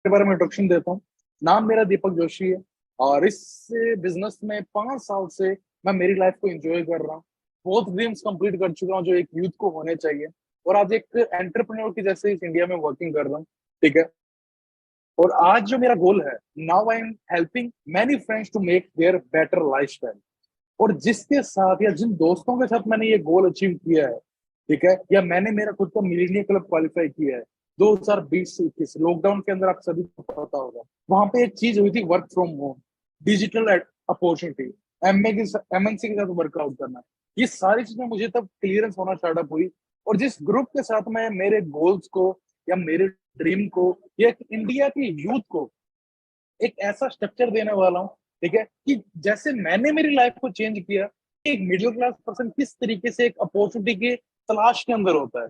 के बारे में इंट्रोडक्शन देता हूँ। नाम मेरा दीपक जोशी है और इस बिजनेस में 5 साल से मैं मेरी लाइफ को एंजॉय कर रहा हूँ। बहुत ड्रीम्स कंप्लीट कर चुका हूँ जो एक यूथ को होने चाहिए, और आज एक एंटरप्रेन्योर की जैसे इस इंडिया में वर्किंग कर रहा हूँ। ठीक है। और आज जो मेरा गोल है, now I am helping many friends to make their better lifestyle. और जिसके साथ या जिन दोस्तों के साथ मैंने ये गोल अचीव किया है, ठीक है, या मैंने मेरा खुद का मिलीनियर क्लब क्वालिफाई किया है 2020 से 21 लॉकडाउन के अंदर, आप सभी को पता होगा। वहां पे एक चीज हुई थी, work from home, digital opportunity, MNC के साथ वर्कआउट करना। ये सारी चीजें मुझे तब क्लियरेंस होना स्टार्टअप हुई। और जिस ग्रुप के साथ मैं मेरे गोल्स को या मेरे ड्रीम को या इंडिया के यूथ को एक ऐसा स्ट्रक्चर देने वाला हूँ, ठीक है, कि जैसे मैंने मेरी लाइफ को चेंज किया, एक मिडिल क्लास पर्सन किस तरीके से एक अपॉर्चुनिटी की तलाश के अंदर होता है।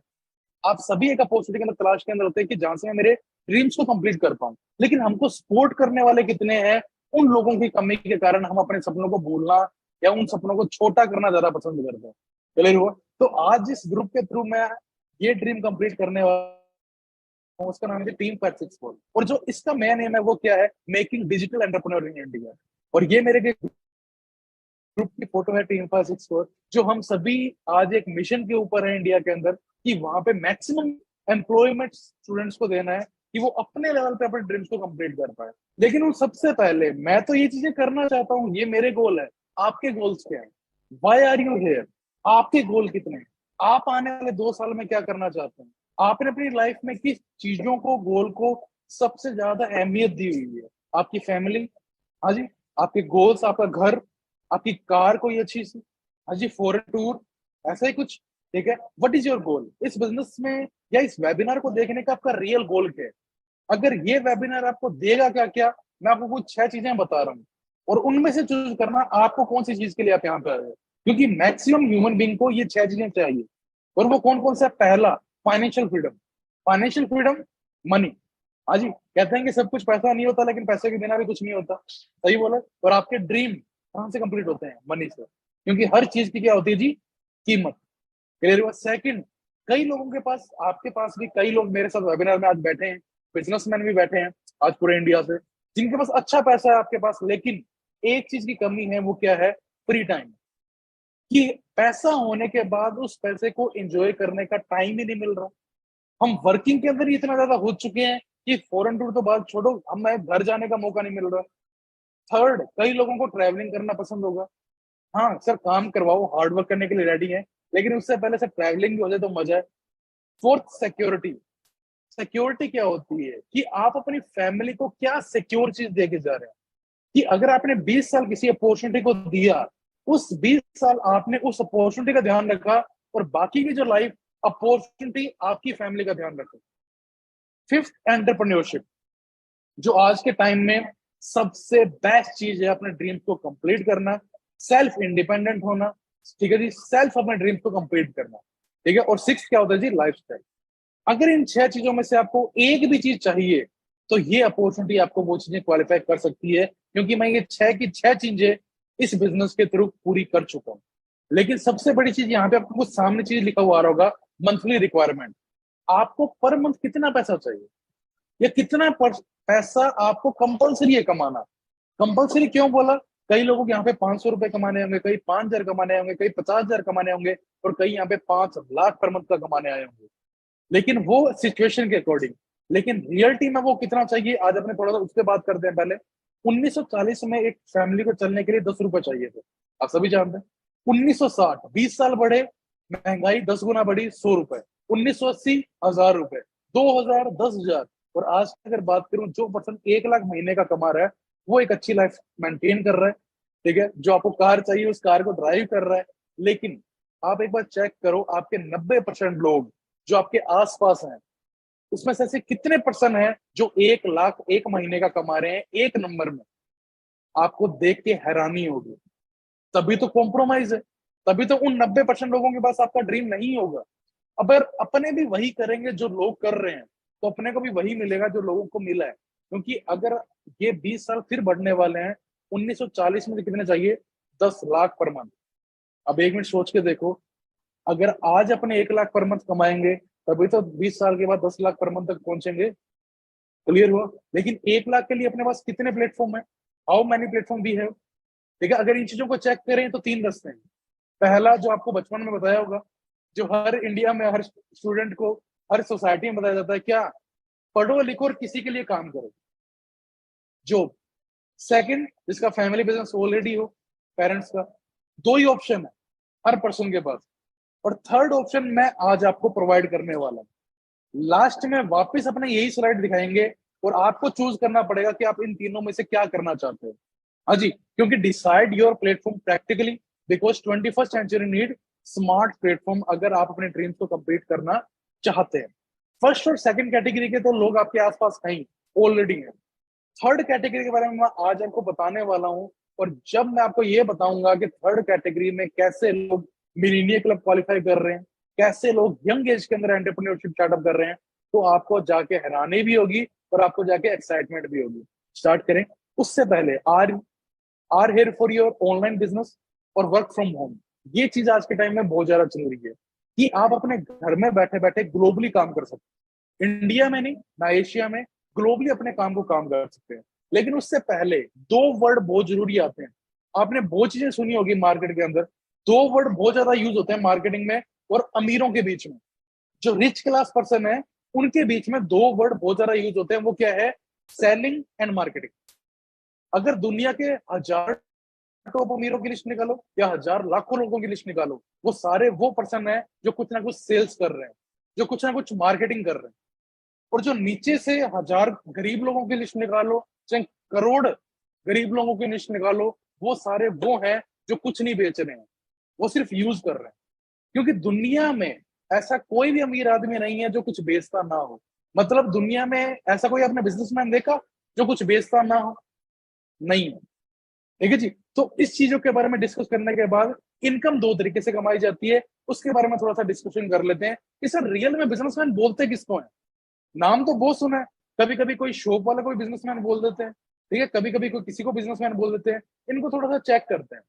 आप सभी एक अपॉर्चुनिटी के अंदर तलाश के अंदर होते हैं कि जहां से मैं मेरे ड्रीम्स को कंप्लीट कर पाऊं। लेकिन हमको सपोर्ट करने वाले कितने हैं, उन लोगों की कमी के कारण हम अपने सपनों को भूलना या उन सपनों को छोटा करना ज्यादा पसंद करते हैं। क्लियर हुआ? तो आज इस ग्रुप के थ्रू मैं ये ड्रीम कंप्लीट करने वाला हूं। उसका नाम है टीम 564, और जो इसका मेन एम है वो क्या है, making digital entrepreneur in India. और ये मेरे ग्रुप की फोटो है, टीम 564, जो हम सभी आज एक मिशन के ऊपर है इंडिया के अंदर, कि वहां पे मैक्सिमम एम्प्लॉयमेंट स्टूडेंट्स को देना है कि वो अपने लेवल पे अपने ड्रीम्स को कंप्लीट कर पाए। लेकिन उन सबसे पहले मैं तो ये चीजें करना चाहता हूँ, ये मेरे गोल है। आपके गोल्स क्या है? Why are you here? आपके गोल कितने हैं? आप आने वाले 2 साल में क्या करना चाहते हैं? आपने अपनी लाइफ में किस चीजों को, गोल को सबसे ज्यादा अहमियत दी हुई है? आपकी फैमिली, हाँ जी, आपके गोल्स, आपका घर, आपकी कार कोई अच्छी सी, हाँ जी, फॉरेन टूर, ऐसा ही कुछ। ठीक है, व्हाट इज योर गोल इस बिजनेस में या इस वेबिनार को देखने का? आपका रियल गोल क्या है? अगर ये वेबिनार आपको देगा क्या क्या, मैं आपको कुछ 6 चीजें बता रहा हूँ, और उनमें से चूज करना आपको कौन सी चीज के लिए आप यहाँ पे आए हो। क्योंकि मैक्सिमम ह्यूमन बींग को ये 6 चीजें चाहिए। और वो कौन कौन सा? पहला, financial freedom. Financial freedom, money. हाँ जी, कहते हैं कि सब कुछ पैसा नहीं होता, लेकिन पैसे के बिना भी कुछ नहीं होता। सही बोला। और आपके ड्रीम कहाँ से कंप्लीट होते हैं? मनी से। क्योंकि हर चीज की क्या होती है जी? कीमत। क्लियर हुआ? सेकंड, कई लोगों के पास, आपके पास भी कई लोग मेरे साथ वेबिनार में आज बैठे हैं, बिजनेसमैन भी बैठे हैं आज पूरे इंडिया से, जिनके पास अच्छा पैसा है आपके पास, लेकिन एक चीज की कमी है, वो क्या है? Free time. कि पैसा होने के बाद उस पैसे को एंजॉय करने का टाइम ही नहीं मिल रहा। हम वर्किंग के अंदर ही इतना ज्यादा हो चुके हैं कि फॉरेन टूर तो बात छोड़ो, हमें घर जाने का मौका नहीं मिल रहा। थर्ड, कई लोगों को ट्रैवलिंग करना पसंद होगा। हाँ सर, काम करवाओ, हार्ड वर्क करने के लिए रेडी है, लेकिन उससे पहले सर ट्रैवलिंग भी हो जाए तो मजा है। Fourth, security. सिक्योरिटी क्या होती है कि आप अपनी फैमिली को क्या सिक्योर चीज दे के जा रहे हैं। कि अगर आपने 20 साल किसी अपॉर्चुनिटी को दिया, उस 20 साल आपने उस अपॉर्चुनिटी का ध्यान रखा, और बाकी की जो लाइफ अपॉर्चुनिटी आपकी फैमिली का ध्यान रखो। फिफ्थ, एंटरप्रेन्योरशिप, जो आज के टाइम में सबसे बेस्ट चीज है अपने ड्रीम्स को कंप्लीट करना, सेल्फ इंडिपेंडेंट होना। ठीक है जी, सेल्फ अपने ड्रीम्स को कंप्लीट करना। ठीक है। और सिक्स क्या होता है जी? लाइफस्टाइल। अगर इन 6 चीजों में से आपको एक भी चीज चाहिए, तो ये अपॉर्चुनिटी आपको वो चीजें क्वालिफाई कर सकती है, क्योंकि मैं ये 6 की 6 चीजें इस बिजनेस के थ्रू पूरी कर चुका हूँ। लेकिन सबसे बड़ी चीज यहाँ पे आपको कुछ सामने चीज लिखा हुआ आ रहा होगा, मंथली रिक्वायरमेंट। आपको पर मंथ कितना पैसा चाहिए, या कितना पैसा आपको कंपलसरी है कमाना? कंपलसरी क्यों बोला? कई लोगों यहाँ पे 500 रुपए कमाने होंगे, कई 5,000 कमाने होंगे, कई 50,000 कमाने होंगे, और कई यहाँ पे 5 लाख पर मंथ का कमाने आए होंगे। लेकिन वो सिचुएशन के अकॉर्डिंग। लेकिन रियलिटी में वो कितना चाहिए, आज अपने थोड़ा सा उस पर बात करते हैं। पहले 1940 में एक फैमिली को चलने के लिए 10 रुपए चाहिए थे, आप सभी जानते हैं। 1960, 20 साल बढ़े, महंगाई 10 गुना बढ़ी, 100 रुपए। 1980, 1,000 रुपए। 2000, 10,000। और आज की अगर बात करूं, जो पर्सन 1 लाख महीने का कमा रहा है, वो एक अच्छी लाइफ मेंटेन कर रहा है। ठीक है, जो आपको कार चाहिए उस कार को ड्राइव कर रहा है। लेकिन आप एक बार चेक करो, आपके 90% लोग जो आपके आसपास हैं, उसमें से ऐसे कितने परसेंट हैं जो 1 लाख एक महीने का कमा रहे हैं एक नंबर में? आपको देख के हैरानी होगी। तभी तो कॉम्प्रोमाइज है। तभी तो उन 90% लोगों के पास आपका ड्रीम नहीं होगा। अगर अपने भी वही करेंगे जो लोग कर रहे हैं, तो अपने को भी वही मिलेगा जो लोगों को मिला है। क्योंकि अगर ये 20 साल फिर बढ़ने वाले हैं, 1940 में कितने चाहिए? 10 लाख पर मंथ। अब एक मिनट सोच के देखो, अगर आज अपने 1 लाख पर मंथ कमाएंगे, तभी तो 20 साल के बाद 10 लाख पर मंथ तक पहुंचेंगे। क्लियर हुआ? लेकिन 1 लाख के लिए अपने पास कितने प्लेटफॉर्म है? How many platform we have? ठीक है, अगर इन चीजों को चेक करें तो 3 रास्ते हैं। पहला जो आपको बचपन में बताया होगा, जो हर इंडिया में हर स्टूडेंट को, हर सोसाइटी में बताया जाता है, क्या? पढ़ो लिखो और किसी के लिए काम करो, जॉब। सेकंड, जिसका फैमिली बिजनेस ऑलरेडी हो, पेरेंट्स का। 2 ही ऑप्शन है हर पर्सन के पास। और थर्ड ऑप्शन मैं आज आपको प्रोवाइड करने वाला हूं। लास्ट में वापस अपने यही स्लाइड दिखाएंगे और आपको चूज करना पड़ेगा कि आप इन तीनों में से क्या करना चाहते हो। हाँ जी, क्योंकि decide your platform practically, because 21st century need smart platform, अगर आप अपने ड्रीम्स को कंप्लीट करना चाहते हैं। फर्स्ट और सेकंड कैटेगरी के तो लोग आपके आसपास हैं, ऑलरेडी हैं। थर्ड कैटेगरी के बारे में मैं आज आपको बताने वाला हूं। और जब मैं आपको ये बताऊंगा कि थर्ड कैटेगरी में कैसे लोग मिलीनियर क्लब क्वालिफाई कर रहे हैं, कैसे लोग यंग एज के अंदर एंटरप्रेन्योरशिप स्टार्टअप कर रहे हैं, तो आपको जाके हैरानी भी होगी और आपको जाके एक्साइटमेंट भी होगी। स्टार्ट करें। उससे पहले, are here for your online business और वर्क फ्रॉम होम। ये चीज आज के टाइम में बहुत ज्यादा चल रही है कि आप अपने घर में बैठे बैठे ग्लोबली काम कर सकते हैं। इंडिया में नहीं ना एशिया में, ग्लोबली अपने काम को काम कर सकते हैं। लेकिन उससे पहले 2 वर्ड बहुत जरूरी आते हैं। आपने बहुत चीजें सुनी होगी मार्केट के अंदर। 2 वर्ड बहुत ज्यादा यूज होते हैं मार्केटिंग में और अमीरों के बीच में, जो रिच क्लास पर्सन है उनके बीच में 2 वर्ड बहुत ज्यादा यूज होते हैं। वो क्या है? Selling and marketing. अगर दुनिया के हजार टॉप अमीरों की लिस्ट निकालो या हजार लाखों लोगों की लिस्ट निकालो, वो सारे वो पर्सन है जो कुछ ना कुछ सेल्स कर रहे हैं, जो कुछ ना कुछ मार्केटिंग कर रहे हैं। और जो नीचे से हजार गरीब लोगों की लिस्ट निकालो, चाहे करोड़ गरीब लोगों की लिस्ट निकालो, वो सारे वो हैं जो कुछ नहीं बेच रहे हैं, वो सिर्फ यूज कर रहे हैं। क्योंकि दुनिया में ऐसा कोई भी अमीर आदमी नहीं है जो कुछ बेचता ना हो। मतलब दुनिया में ऐसा कोई आपने बिजनेसमैन देखा जो कुछ बेचता ना हो? नहीं है। ठीक है जी। तो इस चीजों के बारे में डिस्कस करने के बाद, इनकम 2 तरीके से कमाई जाती है, उसके बारे में थोड़ा सा डिस्कशन कर लेते हैं कि सर रियल में बिजनेसमैन बोलते किसको है। नाम तो बहुत सुना है। कभी कभी कोई शॉप वाला कोई बिजनेसमैन बोल देते हैं, ठीक है, कभी कभी कोई किसी को बिजनेसमैन बोल देते हैं। इनको थोड़ा सा चेक करते हैं।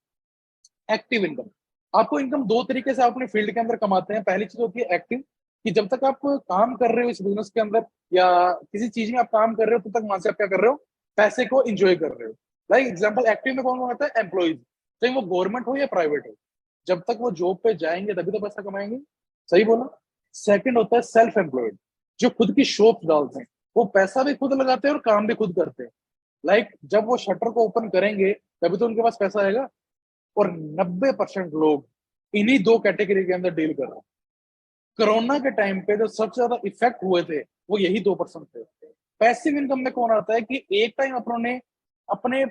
Active income. आपको इनकम 2 तरीके से आप अपने फील्ड के अंदर कमाते हैं। पहली चीज होती है एक्टिव, कि जब तक आप काम कर रहे हो इस बिजनेस के अंदर या किसी चीज में आप काम कर रहे हो, तब तक वहां से आप क्या कर रहे हो? पैसे को इंजॉय कर रहे हो। लाइक एग्जाम्पल, एक्टिव में कौन कौन आता है? एम्प्लॉइज, चाहे वो गवर्नमेंट हो या प्राइवेट हो। जब तक वो जॉब पे जाएंगे तभी तो पैसा कमाएंगे। सही बोला। सेकंड होता है सेल्फ एम्प्लॉयड, जो खुद की शॉप डालते हैं। वो पैसा भी खुद लगाते हैं और काम भी खुद करते हैं। लाइक जब वो शटर को ओपन करेंगे तभी तो उनके पास पैसा आएगा। और 90% लोग इन्हीं 2 कैटेगरी के अंदर डील कर रहे हैं। कोरोना के टाइम पे जो सबसे ज्यादा इफेक्ट हुए थे वो यही 2% थे। पैसिव इनकम में कौन आता है कि एक टाइम अपनों ने अपने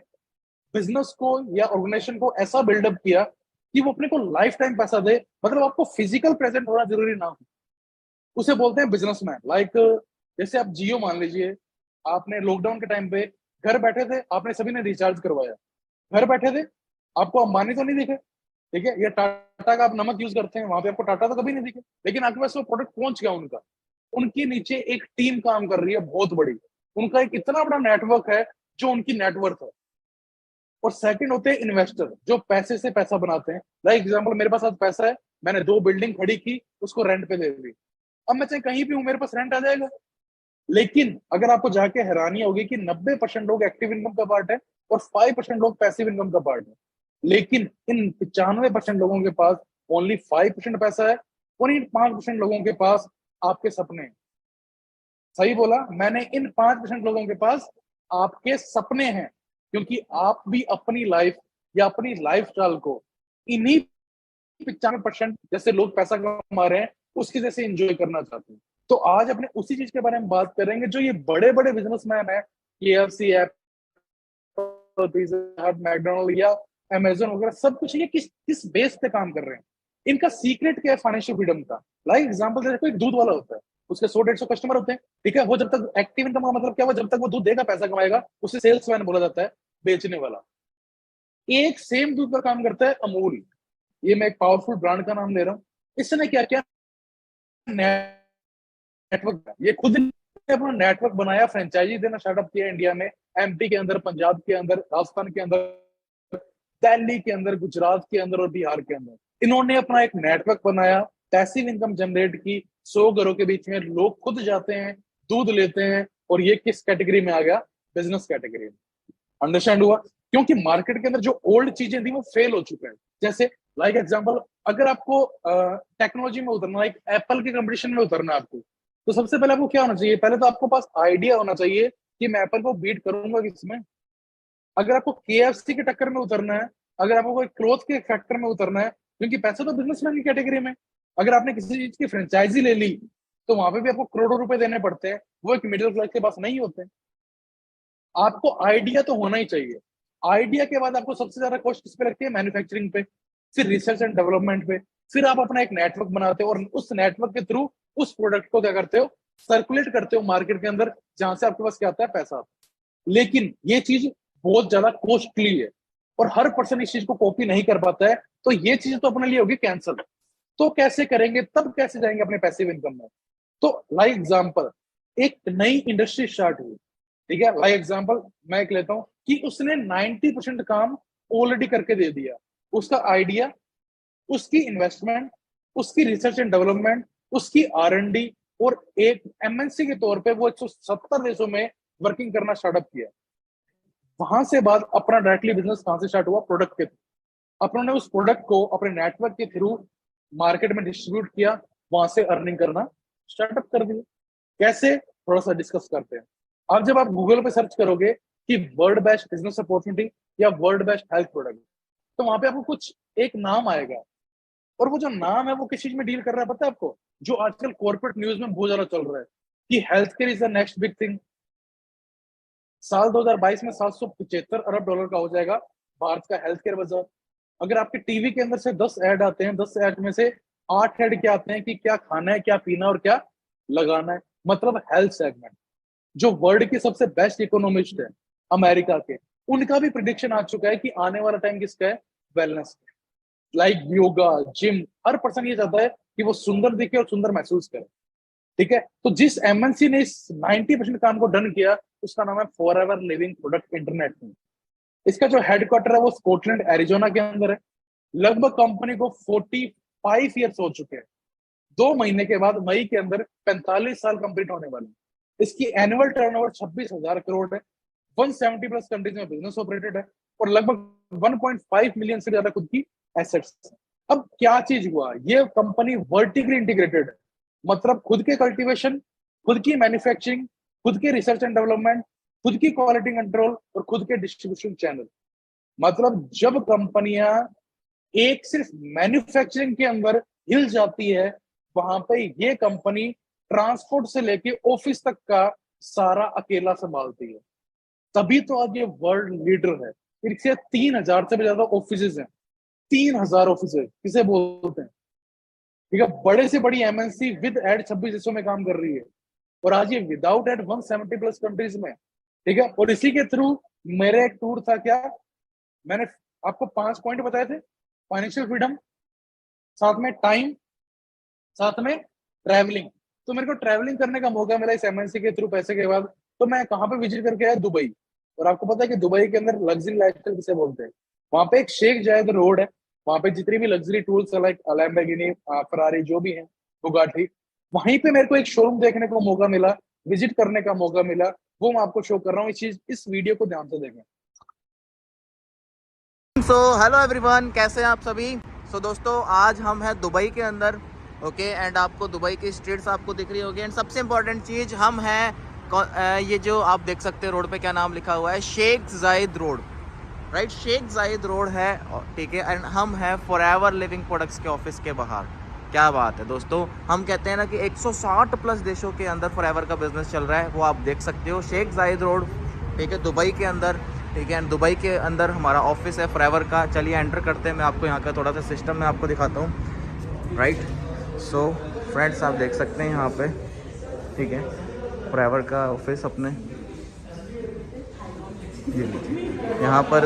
बिजनेस को या ऑर्गेनाइजेशन को ऐसा बिल्डअप किया कि वो अपने को लाइफ टाइम पैसा दे। मतलब आपको फिजिकल प्रेजेंट होना जरूरी ना हो, उसे बोलते हैं बिजनेसमैन। लाइक जैसे आप जियो मान लीजिए, आपने लॉकडाउन के टाइम पे घर बैठे थे, आपने सभी ने रिचार्ज करवाया, घर बैठे थे। आपको अंबानी तो नहीं दिखे, ठीक है, या टाटा का आप नमक यूज करते हैं, वहां पे आपको टाटा तो कभी नहीं दिखे, लेकिन आपके पास वो प्रोडक्ट पहुंच गया उनका। उनके नीचे एक टीम काम कर रही है बहुत बड़ी। उनका एक इतना बड़ा नेटवर्क है जो उनकी नेटवर्क है। और सेकंड होते हैं इन्वेस्टर, जो पैसे से पैसा बनाते हैं। लाइक एग्जांपल, मेरे पास आज पैसा है, मैंने 2 बिल्डिंग खड़ी की, उसको रेंट पे दे दी। अब मैं चाहे कहीं भी हूं, मेरे पास रेंट आ जाएगा। लेकिन अगर आपको जाके हैरानी होगी कि 90% लोग एक्टिव इनकम का पार्ट है और 5% लोग पैसिव इनकम का पार्ट है। लेकिन इन 95% लोगों के पास ओनली 5% पैसा है और इन 5% लोगों के पास आपके सपने हैं। सही बोला मैंने, इन 5% लोगों के पास आपके सपने हैं। क्योंकि आप भी अपनी लाइफ या अपनी लाइफ स्टाइल को इन्हीं 95% जैसे लोग पैसा कमा रहे हैं उसकी जैसे एंजॉय करना चाहते हैं। तो आज अपने उसी चीज के बारे में बात करेंगे जो ये बड़े बड़े बिजनेसमैन है, KFC, एप्पल, पिज्जा हट, मैकडोनल्ड या अमेजोन वगैरह, सब कुछ ये किस किस बेस पे काम कर रहे हैं। इनका सीक्रेट क्या है फाइनेंशियल फ्रीडम का? लाइक एग्जांपल जैसे कोई दूध वाला होता है, उसके 100-150 कस्टमर होते हैं, ठीक है। वो जब तक एक्टिव इनकम का मतलब क्या हुआ, जब तक वो दूध देगा पैसा कमाएगा, उसे सेल्समैन बोला जाता है, बेचने वाला। एक सेम दूध का काम करता है अमूल। ये मैं एक पावरफुल ब्रांड का नाम ले रहा हूँ। इसने क्या किया? नेटवर्क, ये खुद ने अपना नेटवर्क बनाया, फ्रेंचाइजी देना स्टार्टअप किया इंडिया में, MP के अंदर, पंजाब के अंदर, राजस्थान के अंदर, दिल्ली के अंदर, गुजरात के अंदर और बिहार के अंदर। इन्होंने अपना एक नेटवर्क बनाया, पैसिव इनकम जनरेट की। 100 घरों के बीच में लोग खुद जाते हैं, दूध लेते हैं और ये किस कैटेगरी में आ गया? बिजनेस कैटेगरी में। अंडरस्टैंड हुआ? क्योंकि मार्केट के अंदर जो ओल्ड चीजें थी वो फेल हो चुका है। जैसे लाइक एग्जांपल, अगर आपको टेक्नोलॉजी में उतरना, लाइक एप्पल के कंपटीशन में उतरना है आपको, तो सबसे पहले आपको क्या होना चाहिए? पहले तो आपको पास आइडिया होना चाहिए कि मैं एप्पल को बीट करूंगा किसमें। अगर आपको केएफसी के टक्कर में उतरना है, अगर आपको कोई क्लोथ के फैक्टर में उतरना है, क्योंकि पैसे तो बिजनेसमैन की कैटेगरी में, अगर आपने किसी चीज की फ्रेंचाइजी ले ली तो वहां पे भी आपको करोड़ों रुपए देने पड़ते हैं, वो एक मिडिल क्लास के पास नहीं होते। आपको आइडिया तो होना ही चाहिए। आइडिया के बाद आपको सबसे ज्यादा कॉस्ट किस पे लगती है? मैन्युफैक्चरिंग पे, फिर रिसर्च एंड डेवलपमेंट पे, फिर आप अपना एक नेटवर्क बनाते हो और उस नेटवर्क के थ्रू उस प्रोडक्ट को क्या करते हो? सर्कुलेट करते हो मार्केट के अंदर, जहां से आपके पास क्या आता है? पैसा आता है। लेकिन ये चीज बहुत ज्यादा कॉस्टली है और हर पर्सन इस चीज को कॉपी नहीं कर पाता है, तो ये चीज तो अपने लिए होगी कैंसल। तो कैसे करेंगे? तब कैसे जाएंगे अपने पैसिव इनकम में? तो लाइक एग्जांपल, एक नई इंडस्ट्री स्टार्ट हुई, ठीक है, लाइक एग्जांपल मैं एक लेता हूं कि उसने 90% काम ऑलरेडी करके दे दिया। उसका आइडिया, उसकी इन्वेस्टमेंट, उसकी रिसर्च एंड डेवलपमेंट, उसकी आर&डी, और एक एमएनसी के तौर पे वो 170 देशों में वर्किंग करना स्टार्टअप किया। वहां से बाद अपना डायरेक्टली बिजनेस कहां से स्टार्ट हुआ? प्रोडक्ट के थ्रू। अपनों ने उस प्रोडक्ट को अपने नेटवर्क के थ्रू मार्केट में डिस्ट्रीब्यूट किया, वहां से अर्निंग करना स्टार्टअप कर दिया। कैसे? थोड़ा सा डिस्कस करते हैं। अब जब आप गूगल पे सर्च करोगे कि वर्ल्ड बेस्ट बिजनेस अपॉर्चुनिटी या वर्ल्ड बेस्ट हेल्थ प्रोडक्ट, तो वहां पे आपको कुछ एक नाम आएगा, और वो जो नाम है वो किस चीज में डील कर रहा है पता है आपको? जो आजकल कॉर्पोरेट न्यूज में बहुत ज्यादा चल रहा है कि health care is the next big thing. साल 2022 में 775 अरब डॉलर का हो जाएगा भारत का हेल्थ केयर बाजार। अगर आपके टीवी के अंदर से 10 ऐड आते हैं, 10 ऐड में से 8 ऐड क्या आते हैं कि क्या खाना है, क्या पीना और क्या लगाना है, मतलब हेल्थ सेगमेंट। जो वर्ल्ड के सबसे बेस्ट इकोनॉमिस्ट है अमेरिका के, उनका भी प्रिडिक्शन आ चुका है कि आने वाला टाइम किसका है? वेलनेस। लाइक योगा, जिम, हर पर्सन ये चाहता है कि वो सुंदर दिखे और सुंदर महसूस करे। ठीक है, तो जिस एमएनसी ने इस 90% काम को डन किया, उसका नाम है for ever living product international. इसका जो हेडक्वार्टर है वो स्कॉटलैंड एरिजोना के अंदर है। लगभग कंपनी को 45 ईयर्स हो चुके हैं। 2 महीने के बाद मई के अंदर 45 साल कंप्लीट होने वाले हैं। इसकी एनुअल टर्नओवर 26,000 करोड़ है। 170 प्लस कंट्रीज में बिजनेस ऑपरेटेड है और लगभग 1.5 मिलियन से ज्यादा खुद की एसेट्स है। अब क्या चीज हुआ? ये कंपनी वर्टिकली इंटीग्रेटेड है, मतलब खुद के कल्टीवेशन, खुद की मैन्युफैक्चरिंग, खुद के रिसर्च एंड डेवलपमेंट, खुद की क्वालिटी कंट्रोल और खुद के डिस्ट्रीब्यूशन चैनल। मतलब जब कंपनियां एक सिर्फ मैन्युफैक्चरिंग के अंदर हिल जाती है, वहां पे ये कंपनी ट्रांसपोर्ट से लेके ऑफिस तक का सारा अकेला संभालती है। तभी तो आज ये वर्ल्ड लीडर है। इससे 3,000 से भी ज्यादा ऑफिस हैं। 3,000 ऑफिस किसे बोलते हैं? ठीक है, बड़े से बड़ी एमएनसी विद एड 26 देशों में काम कर रही है, और आज ये विदाउट एड 170 प्लस कंट्रीज में। ठीक है, और इसी के थ्रू मेरा एक टूर था। क्या मैंने आपको 5 पॉइंट बताए थे? फाइनेंशियल फ्रीडम, साथ में टाइम, साथ में ट्रैवलिंग। तो मेरे को ट्रैवलिंग करने का मौका मिला इस एमएनसी के थ्रू पैसे के बाद। तो मैं कहाँ पे विजिट करके आया? दुबई। और आपको पता है कि दुबई के अंदर लग्जरी लाइफस्टाइल किसे बोलते हैं? वहां पे एक शेख जायद रोड है, वहां पे जितनी भी लग्जरी टूल्स है, लाइक लैम्बोर्गिनी, फरारी, जो भी है, बुगाटी, वहीं पे मेरे को एक शोरूम देखने को मौका मिला, विजिट करने का मौका मिला। वो मैं आपको शो कर रहा हूँ। इस चीज, इस वीडियो को ध्यान से देखें। सो हेलो एवरीवन, कैसे हैं आप सभी। दोस्तों आज हम हैं दुबई के अंदर। ओके एंड आपको दुबई की स्ट्रीट्स आपको दिख रही होगी। एंड सबसे इम्पोर्टेंट चीज़, हम हैं ये जो आप देख सकते हैं रोड पे क्या नाम लिखा हुआ है, शेख जायद रोड, राइट। शेख जायद रोड है, ठीक है। एंड हम हैं फॉर एवर लिविंग प्रोडक्ट्स के ऑफिस के बाहर। क्या बात है दोस्तों, हम कहते हैं ना कि 160 प्लस देशों के अंदर फॉर एवर का बिजनेस चल रहा है, वो आप देख सकते हो। शेख जायद रोड, ठीक है, दुबई के अंदर, ठीक है। एंड दुबई के अंदर हमारा ऑफिस है फॉरएवर का। चलिए एंटर करते हैं, मैं आपको यहाँ का थोड़ा सा सिस्टम मैं आपको दिखाता हूँ, राइट। सो फ्रेंड्स, आप देख सकते हैं यहाँ पे, ठीक है, फॉरएवर का ऑफिस अपने ये लीजिए। यहाँ पर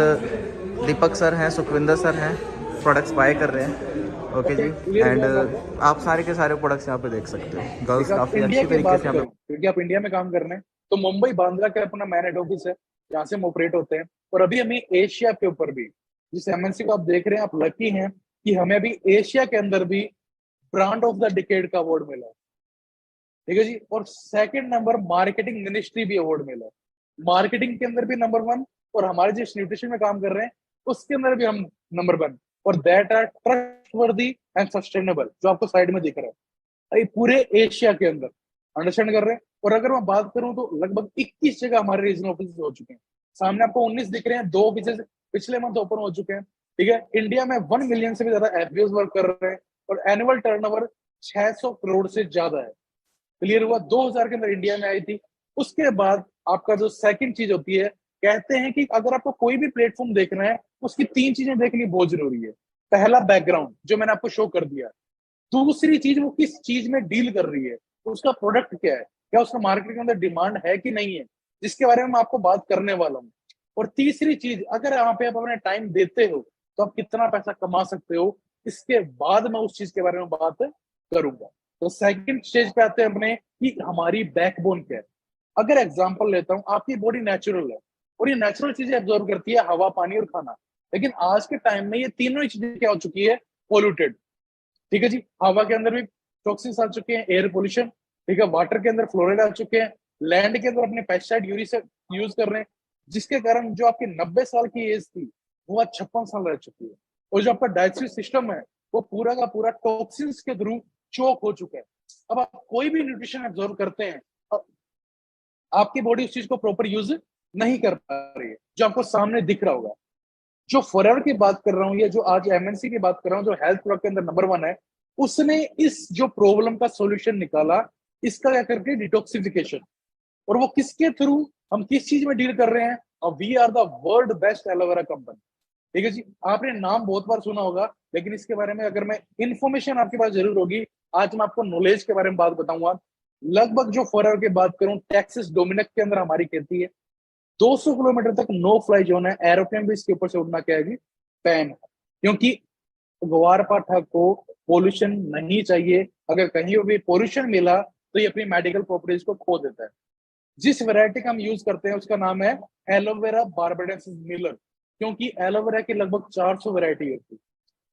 दीपक सर हैं, सुखविंदर सर हैं, प्रोडक्ट्स बाय कर रहे हैं। Okay ji. एंड आप सारे के सारे प्रोडक्ट्स यहाँ पे देख सकते हो। गर्ल्स काफ़ी इंडिया अच्छी की तरीके बात से यहाँ करूं, पे। क्योंकि आप इंडिया में काम कर रहे हैं, तो मुंबई बांद्रा का अपना मैन हेड ऑफिस है, जहाँ से हम ऑपरेट होते हैं। और अभी हमें एशिया के ऊपर भी, जिस एमएनसी को आप देख रहे हैं, आप लकी हैं कि हमें अभी एशिया के अंदर भी ब्रांड ऑफ द डिकेड का अवार्ड मिला है। ठीक है जी। और सेकंड नंबर मार्केटिंग मिनिस्ट्री भी अवार्ड मिला, मार्केटिंग के अंदर भी नंबर वन, और हमारे जिस न्यूट्रिशन में काम कर रहे हैं उसके अंदर भी हम नंबर वन। और that are trustworthy and sustainable, जो आपको साइड में दिख रहा है, ये पूरे एशिया के अंदर अंडरस्टैंड कर रहे हैं। और अगर मैं बात करूं तो लगभग 21 जगह हमारे रीजनल ऑफिस हो चुके हैं। सामने आपको 19 दिख रहे हैं, 2 ऑफिस पिछले मंथ ओपन हो चुके हैं। ठीक है, इंडिया में 1 मिलियन से भी ज्यादा एफबीओ वर्क कर रहे हैं, और एनुअल टर्नओवर 600 करोड़ से ज्यादा है। क्लियर हुआ, 2000 के अंदर इंडिया में आई थी। उसके बाद आपका जो सेकंड चीज होती है, कहते हैं कि अगर आपको कोई भी प्लेटफॉर्म देखना है, उसकी 3 चीजें देखनी बहुत जरूरी है। पहला बैकग्राउंड, जो मैंने आपको शो कर दिया। दूसरी चीज, वो किस चीज में डील कर रही है, उसका प्रोडक्ट क्या है, क्या उसका मार्केट के अंदर डिमांड है कि नहीं है, जिसके बारे में मैं आपको बात करने वाला हूँ। और तीसरी चीज, अगर यहाँ पे आप अपने टाइम देते हो तो आप कितना पैसा कमा सकते हो, इसके बाद मैं उस चीज के बारे में बात करूंगा। तो सेकंड स्टेज पे आते हैं अपने कि हमारी बैकबोन क्या है। अगर एग्जांपल लेता हूँ, आपकी बॉडी नेचुरल है, और ये नेचुरल चीजें एब्जॉर्व करती है, हवा, पानी और खाना। लेकिन आज के टाइम में ये तीनों ही चीजें क्या हो चुकी है, पोल्यूटेड। ठीक है जी, हवा के अंदर भी टॉक्सिन्स आ चुके हैं, एयर पोल्यूशन। ठीक है, वाटर के अंदर फ्लोराइड आ चुके हैं, लैंड के अंदर अपने पेस्टिसाइड यूरी से यूज कर रहे हैं, जिसके कारण जो आपकी 90 साल की एज थी वो आज 56 साल रह चुकी है। और जो आपका डाइजेस्टिव सिस्टम है वो पूरा का पूरा टॉक्सिन्स के थ्रू चोक हो चुका है। अब आप कोई भी न्यूट्रिशन एब्जॉर्व करते हैं, आपकी बॉडी उस चीज को प्रॉपर यूज नहीं कर पा रही है, जो आपको सामने दिख रहा होगा। जो फॉरएवर की बात कर रहा हूँ, या जो आज एमएनसी की बात कर रहा हूँ, जो हेल्थ प्रोडक्ट के अंदर नंबर वन है, उसने इस जो प्रॉब्लम का सॉल्यूशन निकाला, इसका क्या करके डिटॉक्सिफिकेशन। और वो किसके थ्रू, हम किस चीज में डील कर रहे हैं, we are the world best aloe vera company. ठीक है जी, आपने नाम बहुत बार सुना होगा, लेकिन इसके बारे में अगर मैं इंफॉर्मेशन आपके पास जरूर होगी। आज मैं आपको नॉलेज के बारे में बात बताऊंगा। लगभग जो फॉरएवर की बात करूं, टेक्सास डोमिनिक के अंदर हमारी खेती है। 200 किलोमीटर तक नो फ्लाई जोन है, एरोप्लेन भी इसके ऊपर से उड़ना क्या है जी, पैन है। क्योंकि ग्वार पाठक को पोल्यूशन नहीं चाहिए, अगर कहीं भी पोल्यूशन मिला तो ये अपनी मेडिकल प्रॉपर्टीज को खो देता है। जिस वैरायटी का हम यूज करते हैं उसका नाम है एलोवेरा बार्बाडेंसिस मिलर, क्योंकि एलोवेरा की लगभग 400 वैरायटी होती है,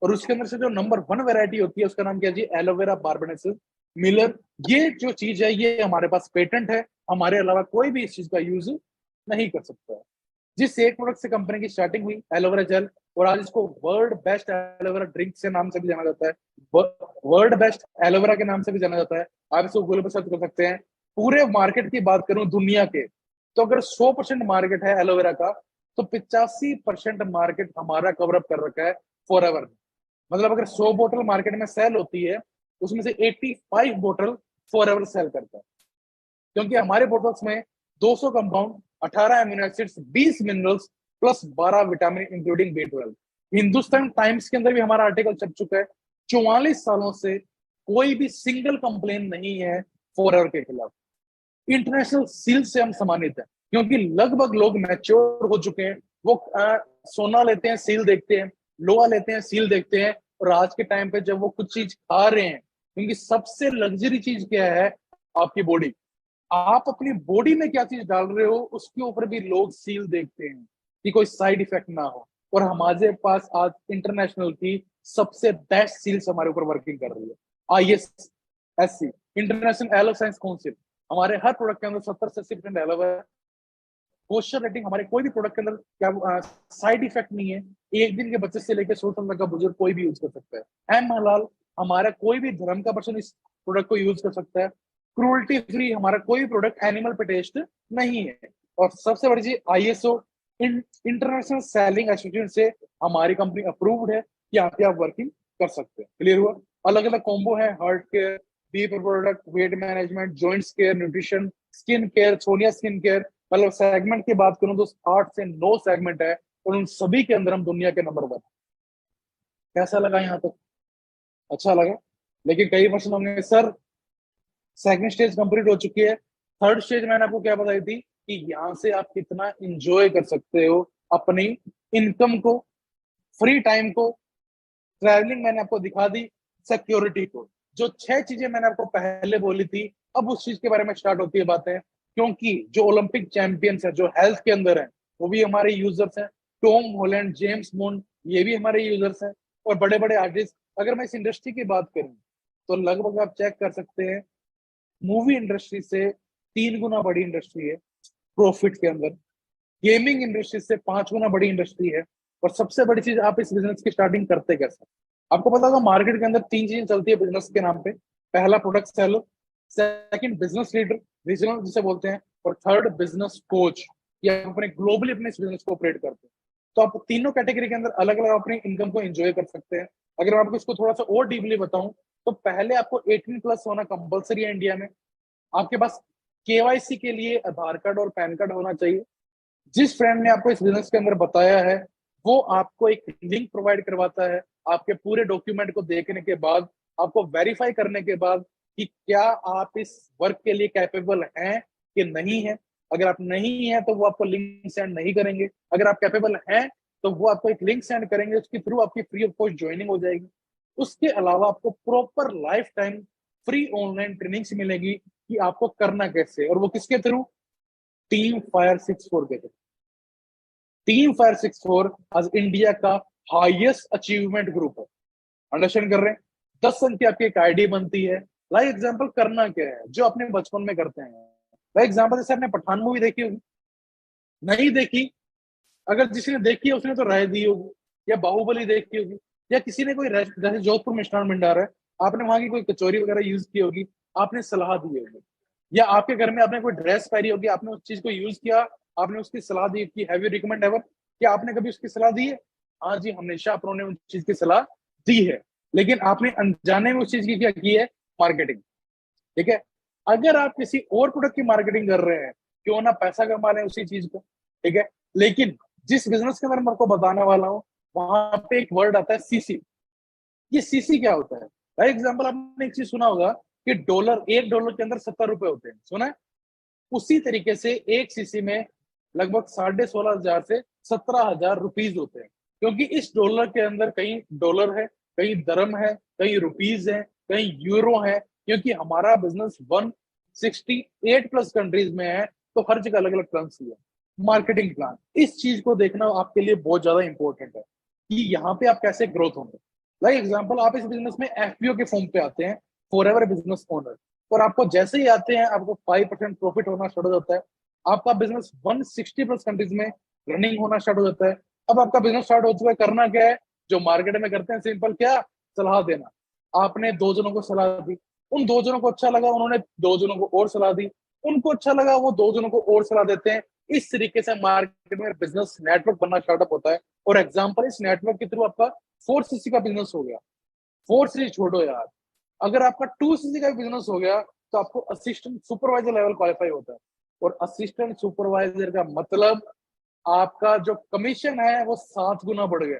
और उसके अंदर से जो नंबर वन वैरायटी होती है उसका नाम क्या जी, एलोवेरा बार्बाडेंसिस मिलर। ये जो चीज है ये हमारे पास पेटेंट है, हमारे अलावा कोई भी इस चीज का यूज नहीं कर सकता है। जिस एक प्रोडक्ट से कंपनी की स्टार्टिंग हुई, एलोवेरा जेल, और आज इसको वर्ल्ड बेस्ट एलोवेरा ड्रिंक से नाम से भी जाना जाता है, वर्ल्ड बेस्ट एलोवेरा के नाम से भी जाना जाता है। आप इसको गूगल पर सर्च कर सकते हैं। पूरे मार्केट की बात करूं दुनिया के, तो अगर 100% मार्केट है एलोवेरा का, तो 85% मार्केट हमारा कवर अप कर रखा है फॉरएवर ने। मतलब अगर 100 बोतल मार्केट में सेल होती है, उसमें से 85 बोतल फॉरएवर सेल करता है, क्योंकि हमारे बोटल्स में 200 compound, 18 amino acids, 20 minerals plus 12 vitamin including B12। Hindustan times के अंदर भी हमारा आर्टिकल छप चुका है। 44 सालों से कोई भी सिंगल कंप्लेन नहीं है फॉरएवर के खिलाफ। इंटरनेशनल सील से हम सम्मानित हैं, क्योंकि लगभग लोग मैच्योर हो चुके हैं। वो सोना लेते हैं, सील देखते हैं, लोहा लेते हैं, सील देखते हैं। और आज के टाइम पे जब वो कुछ चीज खा रहे हैं, क्योंकि सबसे लग्जरी चीज क्या है, आपकी बॉडी। आप अपनी बॉडी में क्या चीज डाल रहे हो उसके ऊपर भी लोग सील देखते हैं कि कोई साइड इफेक्ट ना हो। और हमारे पास आज इंटरनेशनल की सबसे बेस्ट सील्स हमारे ऊपर वर्किंग कर रही है, ISSC, international aloe science council. हमारे हर प्रोडक्ट के अंदर 70 से 80% एलो है। पोस्चर रेटिंग, हमारे कोई भी प्रोडक्ट के अंदर क्या साइड इफेक्ट नहीं है। एक दिन के बच्चे से लेकर 100 साल तक का बुजुर्ग कोई भी यूज कर सकता है। एम हलाल, हमारा कोई भी धर्म का पर्सन इस प्रोडक्ट को यूज कर सकता है। क्रूल्टी फ्री, हमारा कोई भी प्रोडक्ट एनिमल पे टेस्ट नहीं है। और सबसे बड़ी चीज, ISO, इंटरनेशनल सेलिंग एसोसिएशन से हमारी कंपनी अप्रूव्ड है कि यहाँ पे आप वर्किंग कर सकते हैं। क्लियर हुआ। अलग अलग कॉम्बो है, heart care, B product, weight management, joints care, nutrition, skin care, Sonia skin care. मतलब सेगमेंट की बात करूं तो 8 से 9 सेगमेंट है, और उन सभी के अंदर हम दुनिया के नंबर वन। कैसा लगा यहाँ तक? अच्छा लगा। लेकिन कई पर्सन होंगे, सर सेकंड स्टेज कंप्लीट हो चुकी है, थर्ड स्टेज मैंने आपको क्या बताई थी कि यहाँ से आप कितना इंजॉय कर सकते हो अपनी इनकम को, फ्री टाइम को, ट्रैवलिंग मैंने आपको दिखा दी, सिक्योरिटी को। जो 6 चीजें मैंने आपको पहले बोली थी, अब उस चीज के बारे में स्टार्ट होती है बातें। क्योंकि जो ओलंपिक चैंपियंस है, जो हेल्थ के अंदर है, वो भी हमारे यूजर्स हैं। टॉम हॉलैंड, जेम्स बॉन्ड, ये भी हमारे यूजर्स हैं। और बड़े बड़े आर्टिस्ट, अगर मैं इस इंडस्ट्री की बात करूं तो लगभग आप चेक कर सकते हैं, मूवी इंडस्ट्री से 3 गुना बड़ी इंडस्ट्री है प्रॉफिट के अंदर। गेमिंग इंडस्ट्री से 5 गुना बड़ी इंडस्ट्री है। और सबसे बड़ी चीज, आप इस बिजनेस की स्टार्टिंग करते कैसे? आपको पता होगा मार्केट के अंदर 3 चीजें चलती है बिजनेस के नाम पे। पहला product seller, second business leader, regional जिसे बोलते हैं, और थर्ड बिजनेस कोच। ये आप अपने ग्लोबली अपने इस बिजनेस को ऑपरेट करते हैं। तो आप तीनों कैटेगरी के अंदर अलग अलग अपनी इनकम को एंजॉय कर सकते हैं। अगर मैं आपको इसको थोड़ा सा और डीपली बताऊं, तो पहले आपको 18+ होना कंपलसरी है इंडिया में। आपके पास केवाईसी के लिए आधार कार्ड और पैन कार्ड होना चाहिए। जिस फ्रेंड ने आपको इस बिजनेस के अंदर बताया है, वो आपको एक लिंक प्रोवाइड करवाता है। आपके पूरे डॉक्यूमेंट को देखने के बाद, आपको वेरीफाई करने के बाद कि क्या आप इस वर्क के लिए कैपेबल हैं कि नहीं है। अगर आप नहीं है तो वो आपको लिंक सेंड नहीं करेंगे। अगर आप कैपेबल हैं तो वो आपको एक लिंक सेंड करेंगे, उसके थ्रू आपकी फ्री ऑफ कॉस्ट ज्वाइनिंग हो जाएगी। उसके अलावा आपको proper life time free online trainings मिलेगी कि आपको करना कैसे, और वो किसके थ्रू? टीम फायर 64 के थ्रू। टीम फायर 64 आज इंडिया का हाईएस्ट अचीवमेंट ग्रुप है। अंडरस्टैंड कर रहे हैं? 10 अंक की आपकी एक आईडी बनती है। लाइक एग्जांपल करना क्या है, जो अपने बचपन में करते हैं। लाइक एग्जांपल जैसे आपने पठान मूवी देखी होगी, नहीं देखी, अगर जिसने देखी है उसने तो राय दी होगी, या बाहुबली देखी होगी, या किसी ने कोई जैसे जोधपुर मिष्ठान भंडार है, आपने वहां की कोई कचौरी वगैरह यूज की होगी, आपने सलाह दी होगी। या आपके घर में आपने कोई ड्रेस पहनी होगी, आपने उस चीज को यूज किया, आपने उसकी सलाह दी कि हैव यू रिकमेंड एवर, क्या आपने कभी उसकी सलाह दी है? हाँ जी, हमेशा अपनों ने उस चीज की सलाह दी है। लेकिन आपने अनजाने में उस चीज की क्या की है? मार्केटिंग। ठीक है। अगर आप किसी और प्रोडक्ट की मार्केटिंग कर रहे हैं, क्यों ना पैसा कमा लें उसी चीज को। ठीक है। लेकिन जिस बिजनेस के बारे में आपको बताने वाला हूँ, वहां पे एक वर्ड आता है सीसी। ये सीसी क्या होता है? फॉर एग्जाम्पल, आपने एक चीज सुना होगा कि डॉलर, $1 के अंदर 70 रुपए होते हैं, सुना है? उसी तरीके से एक सीसी में लगभग 16,500 से 17,000 रुपीज होते हैं। क्योंकि इस डॉलर के अंदर कहीं डॉलर है, कहीं दरम है, कहीं रुपीज है, कहीं यूरो है। क्योंकि हमारा बिजनेस 168+ कंट्रीज में है, तो हर जगह अलग अलग करेंसी है। मार्केटिंग प्लान, इस चीज को देखना आपके लिए बहुत ज्यादा इंपॉर्टेंट है कि यहाँ पे आप कैसे ग्रोथ होंगे। लाइक एग्जाम्पल, आप इस बिजनेस में एफपीओ के फॉर्म पे आते हैं, फॉर एवर बिजनेस ओनर। और आपको जैसे ही आते हैं, आपको 5% प्रॉफिट होना स्टार्ट हो जाता है। आपका बिजनेस 160+ कंट्रीज में रनिंग होना स्टार्ट हो जाता है। अब आपका बिजनेस स्टार्ट हो चुका है, करना क्या है? जो मार्केट में करते हैं, सिंपल, क्या? सलाह देना। आपने 2 जनों को सलाह दी, उन 2 जनों को अच्छा लगा, उन्होंने 2 जनों को और सलाह दी, उनको अच्छा लगा, वो 2 जनों को और सलाह देते हैं। इस तरीके से मार्केट में बिजनेस नेटवर्क बनना स्टार्टअप होता है। और एग्जाम्पल, इस नेटवर्क के थ्रू आपका 4 सीसी का बिजनेस हो गया। 4 सीसी छोड़ो यार, अगर आपका 2 सीसी का बिजनेस हो गया, तो आपको असिस्टेंट सुपरवाइजर लेवल क्वालिफाई होता है। और असिस्टेंट सुपरवाइजर का मतलब आपका जो कमीशन है वो 7 गुना बढ़ गया।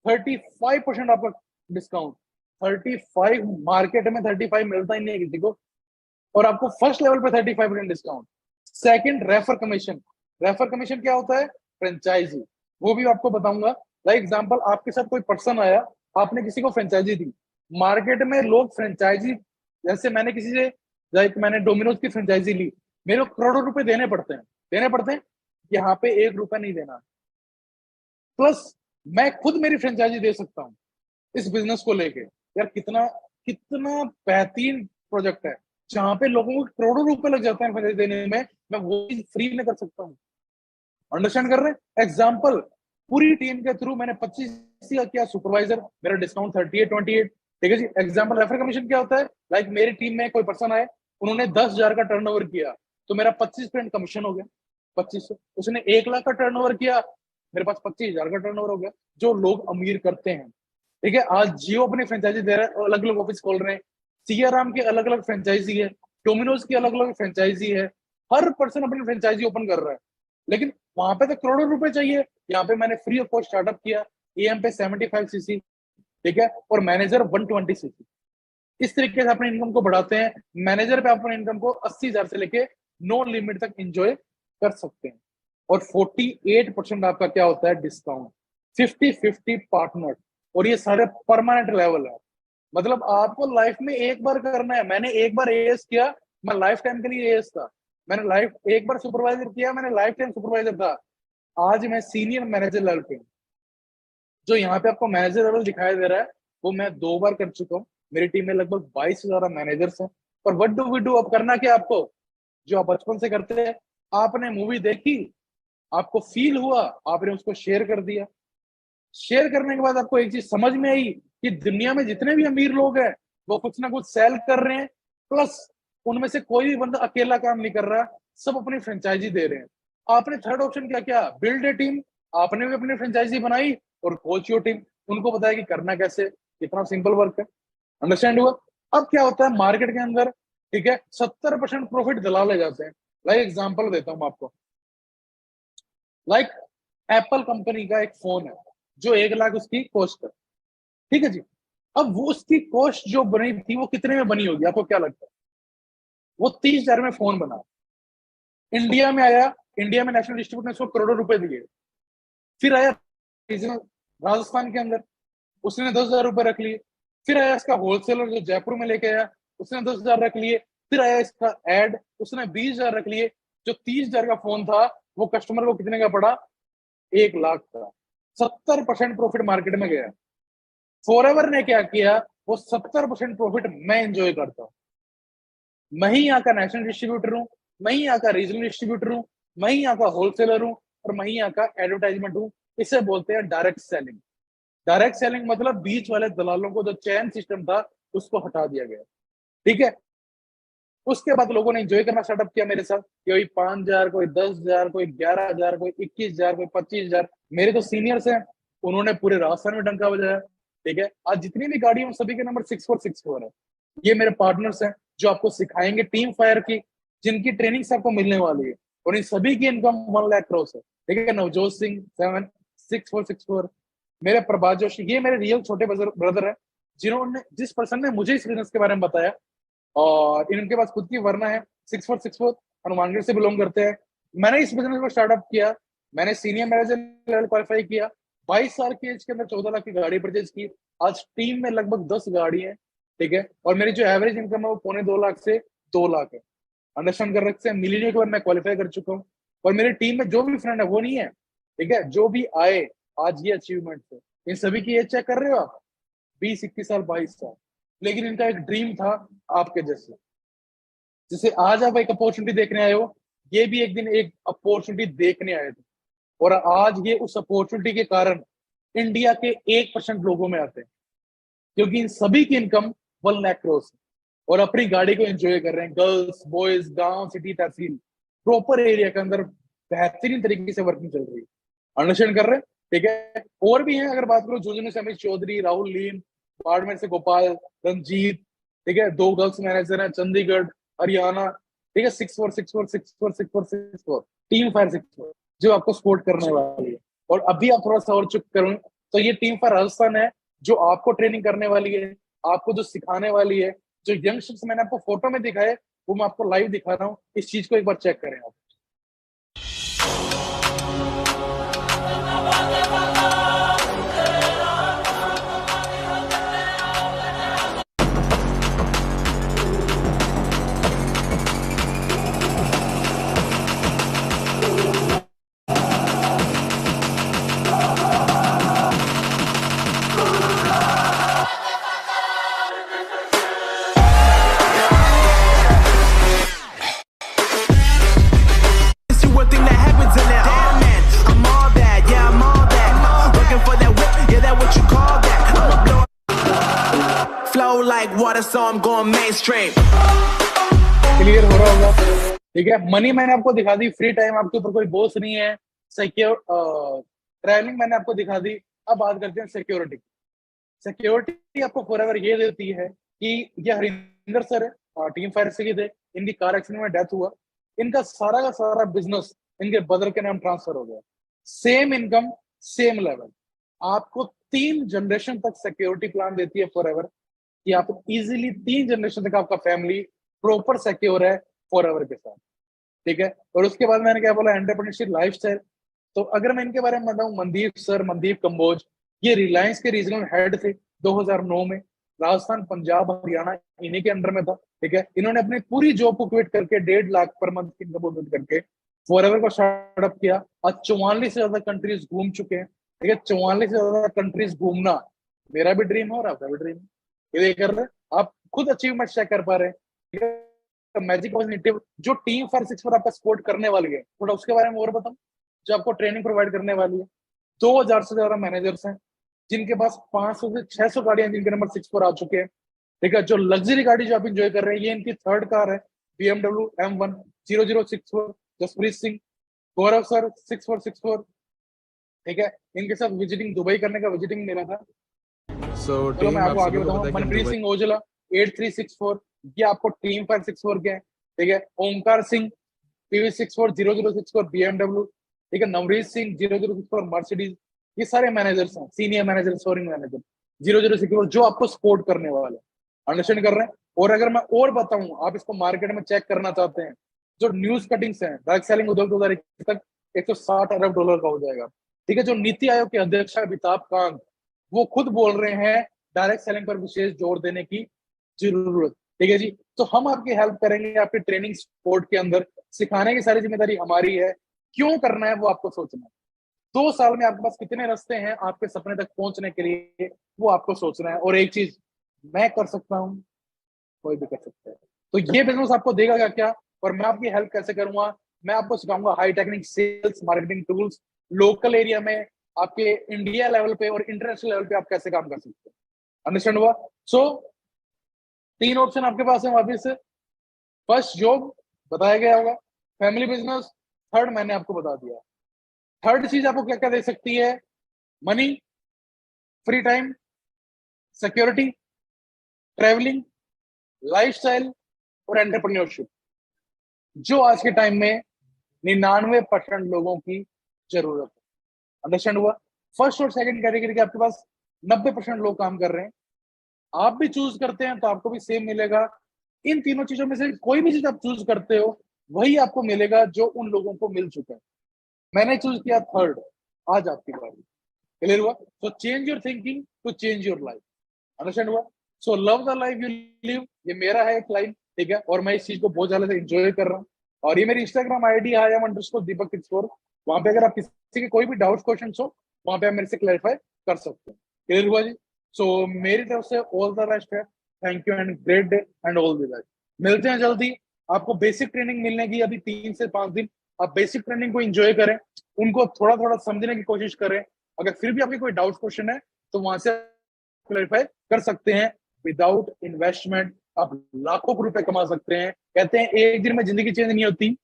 35% आपका डिस्काउंट। 35, मार्केट में 35 मिलता ही नहीं है किसी को। और आपको फर्स्ट लेवल पे 35% discount. Second, refer commission. Refer commission क्या होता है? फ्रेंचाइजी। वो भी आपको बताऊंगा। लाइक एग्जांपल, आपके साथ कोई पर्सन आया, आपने किसी को फ्रेंचाइजी दी। मार्केट में लोग फ्रेंचाइजी, जैसे मैंने किसी से, लाइक मैंने डोमिनोज की फ्रेंचाइजी ली, मेरे को करोड़ों रुपए देने पड़ते हैं। देने पड़ते हैं, यहाँ पे 1 रुपया नहीं देना। प्लस मैं खुद मेरी फ्रेंचाइजी दे सकता हूँ इस बिजनेस को लेके। यार कितना कितना बेहतरीन प्रोजेक्ट है, जहां पे लोगों को करोड़ों रुपए लग जाते हैं फ्रेंचाइजी देने में, मैं वो चीज फ्री में कर सकता हूँ। अंडरस्टैंड कर रहे हैं? एग्जाम्पल, पूरी टीम के थ्रू मैंने 25 का किया सुपरवाइजर, मेरा डिस्काउंट 38, 28। ठीक है जी। एग्जाम्पल, रेफर कमीशन क्या होता है? लाइक मेरी टीम में कोई पर्सन आए, उन्होंने 10,000 का टर्नओवर किया, तो मेरा 25% कमीशन हो गया। 2500, उसने 1 लाख का टर्नओवर किया, मेरे पास 25,000 का टर्नओवर हो गया। जो लोग अमीर करते हैं। ठीक है। आज जियो अपनी फ्रेंचाइजी दे रहा है, अलग अलग ऑफिस खोल रहे हैं। सीआराम की अलग अलग फ्रेंचाइजी है, डोमिनोज की अलग अलग फ्रेंचाइजी है। हर पर्सन अपनी फ्रेंचाइजी ओपन कर रहा है। लेकिन वहां पे तो करोड़ों रुपए चाहिए। यहाँ पे मैंने फ्री ऑफ कॉस्ट स्टार्टअप किया। एएम पे 75 सीसी, ठीक है, और मैनेजर 120 सीसी। इस तरीके से अपने इनकम को बढ़ाते हैं। मैनेजर पे अपने इनकम को 80,000 से लेके नो लिमिट तक एंजॉय कर सकते हैं। और 48% आपका क्या होता है? डिस्काउंट। 50-50 पार्टनर। और ये सारे परमानेंट लेवल है। मतलब आपको लाइफ में एक बार करना है। मैंने एक बार एएस किया, मैं लाइफ टाइम के लिए एएस था। मैंने लाइफ एक बार सुपरवाइजर किया, मैंने लाइफ टाइम सुपरवाइजर था। आज मैं सीनियर मैनेजर लेवल पे हूँ। जो यहाँ पे आपको मैनेजर लेवल दिखाई दे रहा है, वो मैं 2 बार कर चुका हूँ। मेरी टीम में लगभग 22 से ज्यादा मैनेजर्स हैं। पर व्हाट डू वी डू, अब करना क्या आपको, जो आप बचपन से करते हैं। आपने मूवी देखी, आपको फील हुआ, आपने उसको शेयर कर दिया। शेयर करने के बाद आपको एक चीज समझ में आई कि दुनिया में जितने भी अमीर लोग हैं वो कुछ ना कुछ सेल कर रहे हैं, प्लस उनमें से कोई भी बंदा अकेला काम नहीं कर रहा, सब अपनी फ्रेंचाइजी दे रहे हैं। आपने थर्ड ऑप्शन क्या किया, बिल्ड ए टीम। आपने भी अपनी फ्रेंचाइजी बनाई और कोच योर टीम, उनको बताया कि करना कैसे, कितना सिंपल वर्क है। अंडरस्टैंड हुआ। अब क्या होता है मार्केट के अंदर, ठीक है, 70% प्रॉफिट दलाल ले जाते हैं। लाइक एग्जांपल देता हूं आपको, लाइक एप्पल कंपनी का एक फोन है जो 1 लाख उसकी कॉस्ट है, ठीक है जी। अब वो उसकी कॉस्ट जो बनी थी वो कितने में बनी होगी, आपको क्या लगता है? वो 30,000 में फोन बना, इंडिया में आया, इंडिया में नेशनल डिस्ट्रीब्यूटर ने उसको करोड़ों रुपए दिए। फिर आया रीजनल राजस्थान के अंदर, उसने 10,000 रुपए रख लिए। फिर आया इसका होलसेलर जो जयपुर में लेके आया, उसने 10,000 रख लिए। फिर आया इसका एड, उसने 20,000 रख लिए। जो 30,000 का फोन था वो कस्टमर को कितने का पड़ा, 1 लाख का। 70% प्रॉफिट मार्केट में गया। फॉरएवर ने क्या किया, वो 70% प्रॉफिट मैं एंजॉय करता हूँ। मैं ही यहाँ का नेशनल डिस्ट्रीब्यूटर हूँ, मैं ही यहाँ का रीजनल डिस्ट्रीब्यूटर हूँ, मैं ही यहाँ का होलसेलर हूँ, और मैं ही यहाँ का एडवर्टाइजमेंट हूँ। इसे बोलते हैं डायरेक्ट सेलिंग। डायरेक्ट सेलिंग मतलब बीच वाले दलालों को, जो चैन सिस्टम था उसको हटा दिया गया, ठीक है। उसके बाद लोगों ने एंजॉय करना स्टार्टअप किया मेरे साथ, कोई 5,000, कोई 10,000, कोई 11,000, कोई 21,000, कोई 25,000। मेरे तो सीनियर्स हैं, उन्होंने पूरे राजस्थान में डंका बजाया, ठीक है। आज जितनी भी गाड़ी है सभी के नंबर 6464 है। ये मेरे पार्टनर्स हैं जो आपको सिखाएंगे टीम फायर की, जिनकी ट्रेनिंग से आपको मिलने वाली है, और इन सभी की इनकम 1 लाख क्रॉस है, ठीक है। नवजोत सिंह 76464, मेरे प्रभात जोशी, ये मेरे रियल छोटे ब्रदर है, जिन्होंने, जिस पर्सन ने मुझे इस बिजनेस के बारे में बताया। और इनके पास खुद की वरना है 6464, हनुमानगढ़ से बिलोंग करते हैं। मैंने इस बिजनेस को स्टार्टअप किया, मैंने सीनियर मैनेजर लेवल क्वालिफाई किया, 22 साल की एज के अंदर 14 लाख की गाड़ी परचेज की। आज टीम में लगभग 10 गाड़ी है, ठीक है। और मेरी जो एवरेज इनकम है वो 2.25 लाख से 2 लाख है। अंडरस्टैंड कर रखते हैं, मिलीनियर के बाद मैं क्वालिफाई कर चुका हूँ। और मेरी टीम में जो भी फ्रेंड है वो नहीं है, ठीक है, जो भी आए आज ये अचीवमेंट है, इन सभी की एज चेक कर रहे हो आप, 20, 21 साल, 22 साल, लेकिन इनका एक ड्रीम था आपके जैसे। जैसे आज आप एक अपॉर्चुनिटी देखने आए हो, ये भी एक दिन एक अपॉर्चुनिटी देखने आए थे, और आज ये उस अपॉर्चुनिटी के कारण इंडिया के 1% लोगों में आते हैं, क्योंकि इन सभी की इनकम 1 लाख क्रॉस है, और अपनी गाड़ी को एंजॉय कर रहे हैं। गर्ल्स, बॉयज, गांव, सिटी, तहसील, प्रॉपर एरिया के अंदर बेहतरीन तरीके से वर्किंग चल रही है। अंडरस्टैंड कर रहे हैं, ठीक है। और भी हैं, अगर बात करो जोजन से अमित चौधरी, राहुल लीन, बाड़मेर से गोपाल, रंजीत, ठीक है, 2 गर्ल्स मैनेजर हैं, चंडीगढ़, हरियाणा, ठीक है। 6464646464 टीम फायर 64, जो आपको सपोर्ट करने वाली है। और अभी आप थोड़ा सा और चुप करूं तो ये टीम फायर राजस्थान है, जो आपको ट्रेनिंग करने वाली है, आपको जो सिखाने वाली है। जो यंगस्टर्स मैंने आपको फोटो में दिखाए वो मैं आपको लाइव दिखा रहा हूँ, इस चीज को एक बार चेक करें आप। It's you one thing that happens in that. Damn man, I'm all that, yeah, I'm all that. Looking for that whip, yeah, that what you call that. I'ma blow flow like water, so I'm going mainstream. Clear हो रहा होगा, ठीक है। Money मैंने आपको दिखा दी, free time आपके ऊपर कोई बोझ नहीं है, सिक्योर ट्रैवलिंग मैंने आपको दिखा दी। अब बात करते हैं सिक्योरिटी। सिक्योरिटी आपको फॉरएवर ये देती है कि ये हरिंदर सर है, टीम फायर से ही थे, इनकी कार एक्सीडेंट में डेथ हुआ, इनका सारा का सारा बिजनेस इनके ब्रदर के नाम ट्रांसफर हो गया। सेम इनकम, सेम लेवल, आपको 3 जनरेशन तक सिक्योरिटी प्लान देती है फॉरएवर, कि आप इजीली 3 जनरेशन तक आपका फैमिली प्रॉपर सिक्योर है फॉरएवर के साथ, ठीक है। और उसके बाद मैंने क्या बोला, एंटरप्रेन्योरशिप लाइफस्टाइल। तो अगर मैं इनके बारे में बताऊं, मनदीप सर, मनदीप कंबोज, ये रिलायंस के रीजनल हेड थे 2009 में। राजस्थान, पंजाब, हरियाणा इन्हीं के अंडर में था, ठीक है। इन्होंने अपनी पूरी जॉब को क्विट करके 1.5 लाख पर मंथ की इनकम क्विट करके फॉरएवर को स्टार्टअप किया। आज 44 से ज्यादा कंट्रीज घूम चुके हैं, ठीक है। 44 से ज्यादा कंट्रीज घूमना मेरा भी ड्रीम है और आपका भी ड्रीम है। ये कर रहे हैं, आप खुद अचीवमेंट चेक कर पा रहे हैं। मैजिक इनिशिएटिव जो टीम फॉर सिक्स पर आपका सपोर्ट करने वाली है, थोड़ा उसके बारे में और बताऊं। जो आपको ट्रेनिंग प्रोवाइड करने वाली है, 2000 से ज्यादा मैनेजर्स हैं जिनके पास 500 से 600 गाड़ियां जिनके नंबर 6 पर आ चुके हैं। ठीक है, जो लग्जरी गाड़ी जो आप इंजॉय कर रहे हैं, ये इनकी थर्ड कार है, BMW M1 0064। जसप्रीत सिंह, गौरव सर 6464। ठीक है, इनके साथ विजिटिंग दुबई करने का विजिटिंग मेरा था। सो चलो मैं टीम आप आपको आगे सभी को बताऊंगा। पता है कि हम मनप्रीत दुबई सिंह ओजला 8364, ये आपको टीम 564 के हैं। ठीक है, ओमकार सिंह PV64 0064 BMW। ठीक है, नवरीत सिंह 0064 मर्सिडीज। ये सारे मैनेजर्स हैं, सीनियर मैनेजर, सोरिंग मैनेजर 0064, जो आपको सपोर्ट करने वाले हैं। अंडरस्टैंड कर रहे हैं। और अगर मैं और बताऊं, आप इसको मार्केट में चेक करना चाहते हैं, जो न्यूज कटिंग्स हैं, डायरेक्ट सेलिंग उद्योग 2021 तक $160 अरब का हो जाएगा। ठीक है, जो नीति आयोग के अध्यक्ष है अमिताभ कांत, वो खुद बोल रहे हैं डायरेक्ट सेलिंग पर विशेष जोर देने की जरूरत। ठीक है जी, तो हम आपकी हेल्प करेंगे आपके ट्रेनिंग सपोर्ट के अंदर। सिखाने की सारी जिम्मेदारी हमारी है, क्यों करना है वो आपको सोचना है। 2 साल में आपके पास कितने रास्ते हैं आपके सपने तक पहुंचने के लिए, वो आपको सोचना है। और एक चीज मैं कर सकता हूँ, कोई भी कर सकता है। तो ये बिजनेस आपको देगा क्या क्या, और मैं आपकी हेल्प कैसे करूंगा। मैं आपको सिखाऊंगा high technique sales marketing tools, local area में, आपके इंडिया लेवल पे और इंटरनेशनल लेवल पे आप कैसे काम कर सकते हैं। अंडरस्टैंड हुआ। सो 3 ऑप्शन आपके पास है वापिस से। फर्स्ट जॉब बताया गया होगा, फैमिली बिजनेस थर्ड मैंने आपको बता दिया। थर्ड चीज आपको क्या क्या दे सकती है, money, free time, security, travelling, lifestyle और एंटरप्रेन्योरशिप, जो आज के टाइम में 99% लोगों की जरूरत है। अंडरस्टैंड हुआ। फर्स्ट और सेकंड कैटेगरी के आपके पास 90% लोग काम कर रहे हैं। आप भी चूज करते हैं तो आपको भी सेम मिलेगा। इन तीनों चीजों में से कोई भी चीज आप चूज करते हो, वही आपको मिलेगा जो उन लोगों को मिल चुका है। मैंने चूज किया थर्ड, आज आपकी बारी। क्लियर हुआ। So change your thinking to change your life. Understand हुआ। So love the life you live, ये मेरा है एक लाइन। ठीक है, और मैं इस चीज को बहुत ज्यादा से इंजॉय कर रहा हूँ। और ये मेरी इंस्टाग्राम आईडी है @Deepak64। वहां पे अगर आप किसी के कोई भी डाउट क्वेश्चन हो, वहां पे आप मेरे से क्लैरिफाई कर सकते हैं। क्लियर हुआ जी। सो मेरी तरफ से ऑल द बेस्ट है। Thank you and great day and all the best. मिलते हैं जल्दी। आपको बेसिक ट्रेनिंग मिलने की अभी 3 से 5 दिन। आप बेसिक ट्रेनिंग को एंजॉय करें, उनको थोड़ा थोड़ा समझने की कोशिश करें। अगर फिर भी आपके कोई डाउट क्वेश्चन है तो वहां से क्लैरिफाई कर सकते हैं। विदाउट इन्वेस्टमेंट आप लाखों रुपए कमा सकते हैं। कहते हैं एक दिन में जिंदगी चेंज नहीं होती,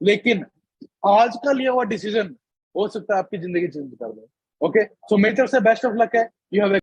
लेकिन आज का लिया हुआ डिसीजन हो सकता है आपकी जिंदगी चेंज कर दे। ओके, सो मेरी तरफ से बेस्ट ऑफ लक है। You have